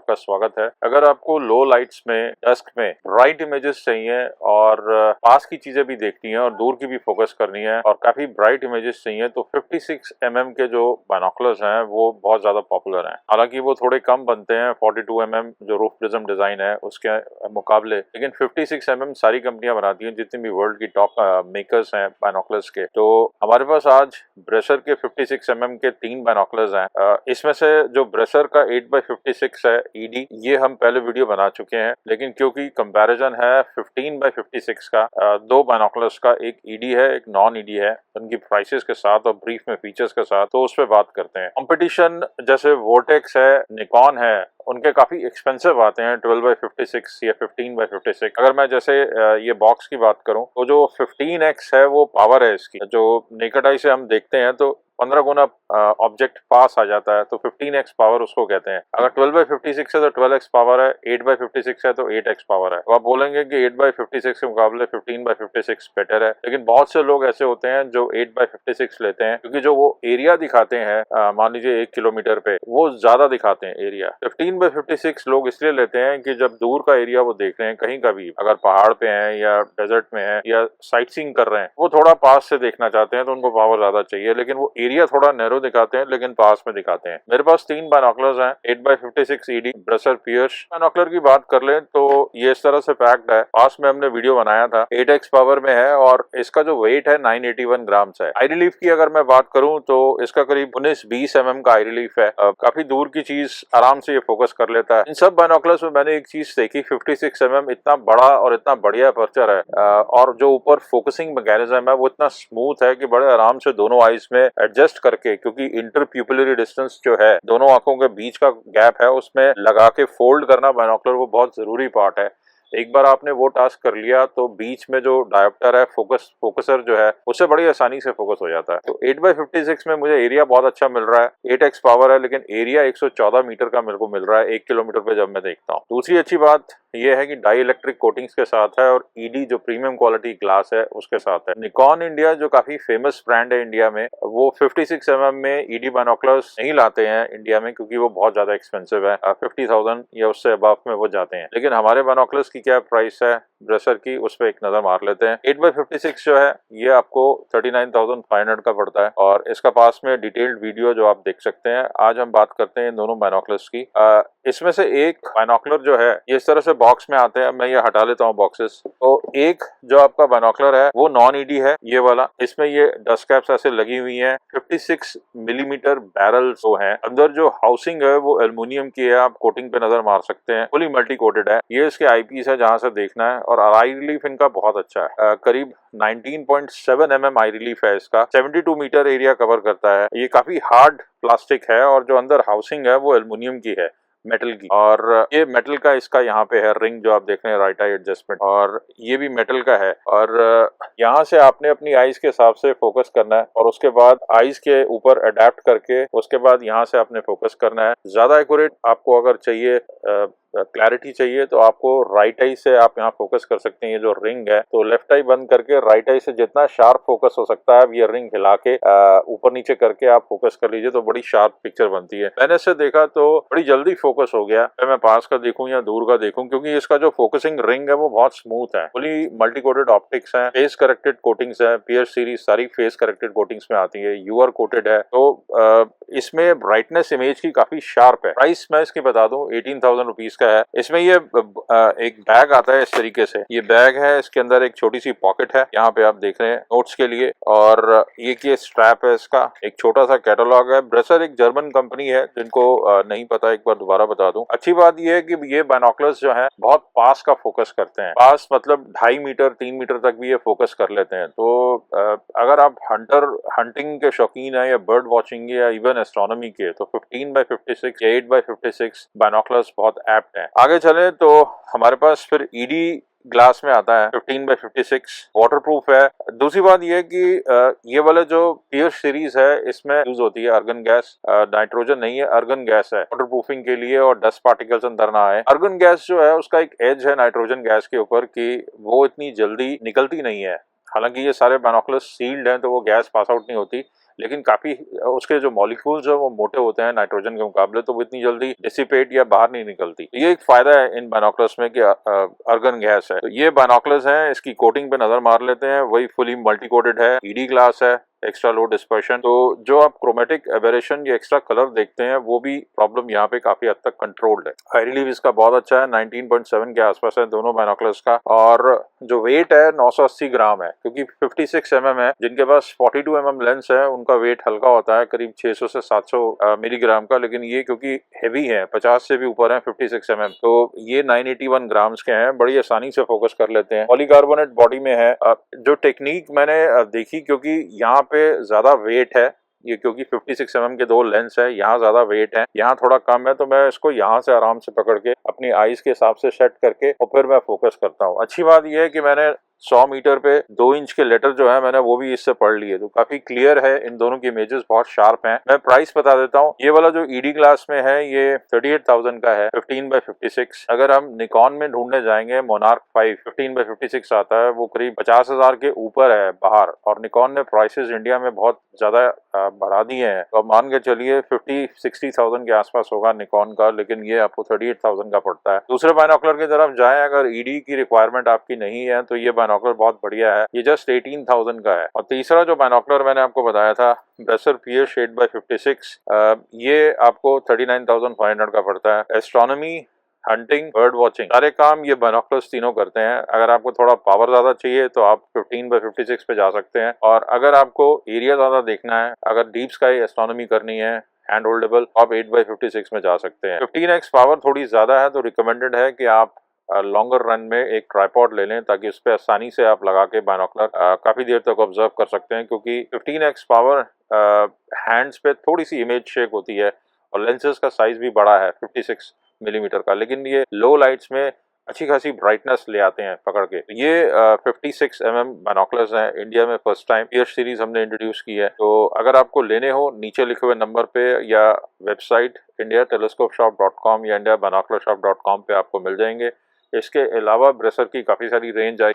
आपका स्वागत है। अगर आपको लो लाइट्स में डस्क में ब्राइट इमेजेस चाहिए और पास की चीजें भी देखनी है और दूर की भी फोकस करनी है और काफी ब्राइट इमेजेस चाहिए तो 56 mm के जो बाइनोकुलर्स हैं वो बहुत ज्यादा पॉपुलर हैं। हालांकि वो थोड़े कम बनते हैं 42 mm जो रूफ प्रिज्म डिजाइन है उसके मुकाबले, लेकिन 56 mm सारी कंपनियां बनाती हैं जितनी भी वर्ल्ड की टॉप मेकर्स हैं बाइनोकुलर्स के। तो हमारे पास आज ब्रेसर के 56 mm के 3 बाइनोकुलर्स हैं। इसमें से जो ब्रेसर का 8x56 है ईडी, ये हम पहले वीडियो बना चुके हैं, लेकिन क्योंकि कंपैरिजन है 15x56 का, दो बाइनोकुलर्स का, एक ईडी है एक नॉन ईडी है, उनकी प्राइसेस के साथ और ब्रीफ में फीचर्स के साथ, तो उस पर बात करते हैं। कंपटीशन जैसे वोर्टेक्स है, निकॉन है, उनके काफी एक्सपेंसिव आते हैं 12x56 या 15x56। अगर मैं जैसे ये बॉक्स की बात करूं तो जो 15x है वो पावर है इसकी, जो नेकेड आई से हम देखते हैं तो 15 गुना ऑब्जेक्ट पास आ जाता है, तो 15x पावर उसको कहते हैं। अगर 12x56 है तो 12x पावर है, 8x56 है तो 8x पावर है। तो आप बोलेंगे कि 8x56 के मुकाबले 15x56 बेटर है, लेकिन बहुत से लोग ऐसे होते हैं जो 8x56 लेते हैं क्योंकि जो वो एरिया दिखाते हैं, मान लीजिए 1 किलोमीटर पे, वो ज्यादा दिखाते हैं एरिया। 15x56 लोग इसलिए लेते हैं कि जब दूर का एरिया वो देख रहे हैं, कहीं का भी, अगर पहाड़ पे हैं या डेजर्ट में है या साइट सीइंग कर रहे हैं, वो थोड़ा पास से देखना चाहते हैं तो उनको पावर ज्यादा चाहिए, लेकिन वो एरिया थोड़ा नैरो दिखाते हैं लेकिन पास में दिखाते हैं। मेरे पास 3 बाइनोकुलर्स हैं, 8x56 ED pressure piers. Binocular की बात कर ले तो ये इस तरह से पैक्ड है, पास में हमने वीडियो बनाया था, 8x पावर में है और इसका जो वेट है 981 ग्राम्स है। आई रिलीफ की अगर मैं बात करूं तो इसका करीब 19-20 mm का आई रिलीफ है। काफी दूर की चीज आराम से ये फोकस कर लेता है। इन सब बाइनोकुलर्स में मैंने एक चीज देखी, 56 mm इतना बड़ा और इतना बढ़िया अपर्चर है, और जो ऊपर फोकसिंग मैकेनिज्म है वो इतना स्मूथ है कि बड़े आराम से दोनों आईज में एडजस्ट करके, क्योंकि इंटरप्यूपिलरी डिस्टेंस जो है दोनों आंखों के बीच का गैप है उसमें लगा के फोल्ड करना बाइनोकुलर वो बहुत जरूरी पार्ट है। एक बार आपने वो टास्क कर लिया तो बीच में जो डायोप्टर है, फोकसर जो है, उससे बड़ी आसानी से फोकस हो जाता है। तो 8x56 में मुझे एरिया बहुत अच्छा मिल रहा है, 8x पावर है लेकिन एरिया 114 मीटर का मेरे को मिल रहा है 1 किलोमीटर पे जब मैं देखता हूँ। दूसरी अच्छी बात ये है कि डाई इलेक्ट्रिक कोटिंग्स के साथ है और ईडी जो प्रीमियम क्वालिटी ग्लास है उसके साथ है। निकॉन इंडिया जो काफी फेमस ब्रांड है इंडिया में, वो 56 mm में ईडी बाइनोकुलर्स नहीं लाते हैं इंडिया में क्योंकि वो बहुत ज्यादा एक्सपेंसिव है, 50,000 या उससे अबव में वो जाते हैं। लेकिन हमारे बाइनोकुलर्स की क्या प्राइस है ब्रेसर की, उस पर एक नजर मार लेते हैं। 8x56 जो है ये आपको 39,500 का पड़ता है और इसका पास में डिटेल्ड वीडियो जो आप देख सकते हैं। आज हम बात करते हैं दोनों बाइनोकुलर्स की। इसमें से एक बाइनोकुलर जो है ये इस तरह से बॉक्स में आते हैं, मैं ये हटा लेता हूँ बॉक्सेस। तो एक जो आपका बाइनोकुलर है वो नॉन ईडी है, ये वाला, इसमें ये डस्ट कैप्स ऐसे लगी हुई हैं, 56 मिलीमीटर बैरल्स जो है, अंदर जो हाउसिंग है वो एल्युमिनियम की है, आप कोटिंग पे नजर मार सकते हैं, फुली मल्टी कोटेड है। ये इसके आईपीस है जहां से देखना है, और आई रिलीफ इनका बहुत अच्छा है, करीब 19.7 mm आई रिलीफ है इसका, 72 मीटर एरिया कवर करता है। ये काफी हार्ड प्लास्टिक है और जो अंदर हाउसिंग है वो एल्युमिनियम की है, मेटल की, और ये मेटल का इसका यहाँ पे है रिंग जो आप देख रहे हैं, राइट आई एडजस्टमेंट, और ये भी मेटल का है। और यहाँ से आपने अपनी आईज के हिसाब से फोकस करना है और उसके बाद आईज के ऊपर अडेप्ट करके उसके बाद यहाँ से आपने फोकस करना है। ज्यादा एक्यूरेट आपको अगर चाहिए, क्लैरिटी चाहिए, तो आपको राइट आई से आप यहाँ फोकस कर सकते हैं। ये जो रिंग है तो लेफ्ट आई बंद करके राइट आई से जितना शार्प फोकस हो सकता है ये रिंग हिला के ऊपर नीचे करके आप फोकस कर लीजिए तो बड़ी शार्प पिक्चर बनती है। मैंने इसे देखा तो बड़ी जल्दी फोकस हो गया, मैं पास का देखूं या दूर का देखूं, क्योंकि इसका जो फोकसिंग रिंग है वो बहुत स्मूथ है, फुली मल्टी कोटेड ऑप्टिक्स है, फेस करेक्टेड कोटिंग्स है, पियर सीरीज सारी फेस करेक्टेड कोटिंग्स में आती है, यूआर कोटेड है। तो इसमें ब्राइटनेस इमेज की काफी शार्प है। प्राइस मैं इसकी बता दूं 18,000 रुपीज का है। इसमें ये एक बैग आता है इस तरीके से, ये बैग है, इसके अंदर एक छोटी सी पॉकेट है, यहाँ पे आप देख रहे हैं नोट्स के लिए, और ये स्ट्रैप है इसका, एक छोटा सा कैटलॉग है। ब्रेसर एक जर्मन कंपनी है, जिनको नहीं पता एक बार दोबारा बता दूं। अच्छी बात ये है कि ये बाइनोकुलर्स जो है बहुत पास का फोकस करते हैं, पास मतलब 2.5 मीटर 3 मीटर तक भी ये फोकस कर लेते हैं। तो अगर आप हंटिंग के शौकीन है या बर्ड वॉचिंग या इवन एस्ट्रोनॉमी के, तो 15x56 या 8x56 बाइनोकुलर्स बहुत एप्ट है। आगे चले तो हमारे पास फिर ईडी ग्लास में आता है, 15x56 वाटरप्रूफ है। दूसरी बात यह है कि ये वाला जो पियर सीरीज है इसमें यूज होती है आर्गन गैस, नाइट्रोजन नहीं है, आर्गन गैस है वाटरप्रूफिंग के लिए और डस्ट पार्टिकल्स अंदर ना आए। आर्गन गैस जो है उसका एक एज है नाइट्रोजन गैस के ऊपर कि वो इतनी जल्दी निकलती नहीं है। हालांकि ये सारे बाइनोकुलर्स सील्ड हैं तो वो गैस पास आउट नहीं होती, लेकिन काफी उसके जो मॉलिक्यूल्स है वो मोटे होते हैं नाइट्रोजन के मुकाबले, तो वो इतनी जल्दी डिसिपेट या बाहर नहीं निकलती। ये एक फायदा है इन बाइनोकुलर्स में कि अर्गन गैस है। तो ये बाइनोकुलर्स हैं, इसकी कोटिंग पे नजर मार लेते हैं, वही फुली मल्टी कोटेड है, ईडी ग्लास है, एक्स्ट्रा लो डिस्पर्शन। तो जो आप क्रोमेटिक एबेरेशन या एक्स्ट्रा कलर देखते हैं वो भी प्रॉब्लम यहाँ पे काफी हद तक कंट्रोल्ड है। हाई रिलीफ इसका बहुत अच्छा है, 19.7 के आसपास है दोनों बाइनोकुलर्स का, और जो वेट है 980 ग्राम है, क्योंकि 56 mm है। जिनके पास 42 mm लेंस है उनका वेट हल्का होता है, करीब 600 से 700 मिलीग्राम का, लेकिन ये क्योंकि हेवी है, 50 से भी ऊपर है 56 mm, तो ये 981 ग्राम्स के हैं, बड़ी आसानी से फोकस कर लेते हैं। पॉलीकार्बोनेट बॉडी में है। जो टेक्निक मैंने देखी, क्योंकि यहाँ पे ज्यादा वेट है, ये क्योंकि 56 mm के दो लेंस है, यहाँ ज्यादा वेट है, यहाँ थोड़ा कम है, तो मैं इसको यहाँ से आराम से पकड़ के अपनी आईज के हिसाब से सेट करके और फिर मैं फोकस करता हूँ। अच्छी बात यह है कि मैंने 100 मीटर पे 2 इंच के लेटर जो है मैंने वो भी इससे पढ़ लिए, तो काफी क्लियर है, इन दोनों की इमेजेस बहुत शार्प हैं। मैं प्राइस बता देता हूँ, ये वाला जो ईडी ग्लास में है ये 38,000 का है, 15x56। अगर हम निकॉन में ढूंढने जाएंगे, मोनार्क 5 15x56 आता है, वो करीब 50,000 के ऊपर है बाहर, और निकॉन ने प्राइसेस इंडिया में बहुत ज्यादा बढ़ा दिए हैं, तो मान के चलिए 50-60,000 के आसपास होगा निकॉन का, लेकिन ये आपको 38,000 का पड़ता है। दूसरे बाइनोकुलर की तरफ जाएं, अगर ईडी की रिक्वायरमेंट आपकी नहीं है तो ये बाइनोकुलर बहुत बढ़िया है, ये जस्ट 18,000 का है। और तीसरा जो बाइनोकुलर मैंने आपको बताया था, ब्रेसर पियर शेड बाय 56, ये आपको 39,500 का पड़ता है। एस्ट्रोनॉमी, हंटिंग, बर्ड वॉचिंग, सारे काम ये बाइनोकुलर्स तीनों करते हैं। अगर आपको थोड़ा पावर ज्यादा चाहिए तो आप 15x56 पे जा सकते हैं, और अगर आपको एरिया ज्यादा देखना है, अगर डीप स्काई एस्ट्रोनॉमी करनी है हैंड होल्डेबल, आप 8x56 में जा सकते हैं। 15x पावर थोड़ी ज्यादा है, तो रिकमेंडेड है कि आप लॉन्गर रन में एक ट्राइपॉड ले लें, ताकि उस पर आसानी से आप लगा के बाइनोकुलर काफी देर तक ऑब्जर्व कर सकते हैं, क्योंकि 15x पावर हैंड्स पे थोड़ी सी इमेज शेक होती है, और लेंसेज का साइज भी बड़ा है 56 मिलीमीटर का, लेकिन ये लो लाइट्स में अच्छी खासी ब्राइटनेस ले आते हैं पकड़ के। ये 56 mm बाइनोकुलर्स हैं, इंडिया में फर्स्ट टाइम पियर सीरीज हमने इंट्रोड्यूस की है। तो अगर आपको लेने हो, नीचे लिखे हुए नंबर पे या वेबसाइट indiatelescopeshop.com या indiabinocularshop.com पे आपको मिल जाएंगे। इसके अलावा ब्रेसर की काफी सारी रेंज आई।